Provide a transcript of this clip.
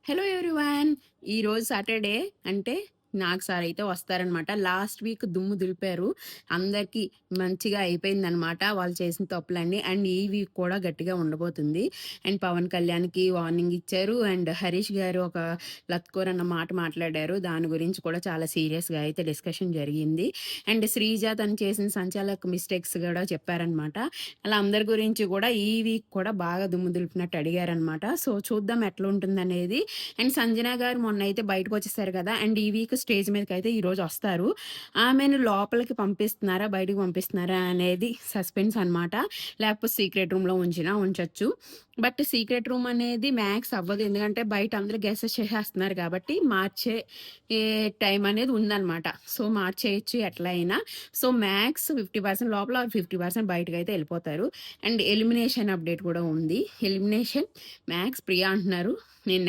Hello everyone. ఈరోజు Saturday అంటే నాకు సార్ అయితే వస్తారనమాట. లాస్ట్ వీక్ దుమ్ము దులిపారు. అందరికీ మంచిగా అయిపోయిందనమాట వాళ్ళు చేసిన తప్పులన్నీ. అండ్ ఈ వీక్ కూడా గట్టిగా ఉండబోతుంది. అండ్ పవన్ కళ్యాణ్‌కి వార్నింగ్ ఇచ్చారు. అండ్ హరీష్ గారు ఒక లత్కోర్ అన్న మాట మాట్లాడారు. దాని గురించి కూడా చాలా సీరియస్‌గా అయితే డిస్కషన్ జరిగింది. అండ్ శ్రీజ తను చేసిన సంచాలక మిస్టేక్స్ కూడా చెప్పారనమాట. అలా అందరి గురించి కూడా ఈ వీక్ కూడా బాగా దుమ్ము దులిపినట్టు అడిగారనమాట. సో చూద్దాం ఎట్లుంటుందనేది. అండ్ సంజన గారు మొన్నైతే బయటకొచ్చేసారు కదా! అండ్ ఈ వీక్ స్టేజ్ మీదకైతే ఈరోజు వస్తారు. ఆమెను లోపలికి పంపిస్తున్నారా? బయటికి పంపిస్తున్నారా? అనేది సస్పెన్స్ అనమాట. లేకపోతే సీక్రెట్ రూమ్‌లో ఉంచినా ఉంచొచ్చు. బట్ సీక్రెట్ రూమ్ అనేది మ్యాక్స్ అవ్వదు. ఎందుకంటే బయట అందరూ గెసెస్ చేసేస్తున్నారు కాబట్టి మార్చే టైం అనేది ఉందనమాట. సో మార్చేయొచ్చు ఎట్లా అయినా. సో మ్యాక్స్ 50% లోపల 50% బయటకైతే ఎళ్ళిపోతారు. అండ్ ఎలిమినేషన్ అప్డేట్ కూడా ఉంది. ఎలిమినేషన్ మ్యాక్స్ ప్రియా అంటున్నారు. నేను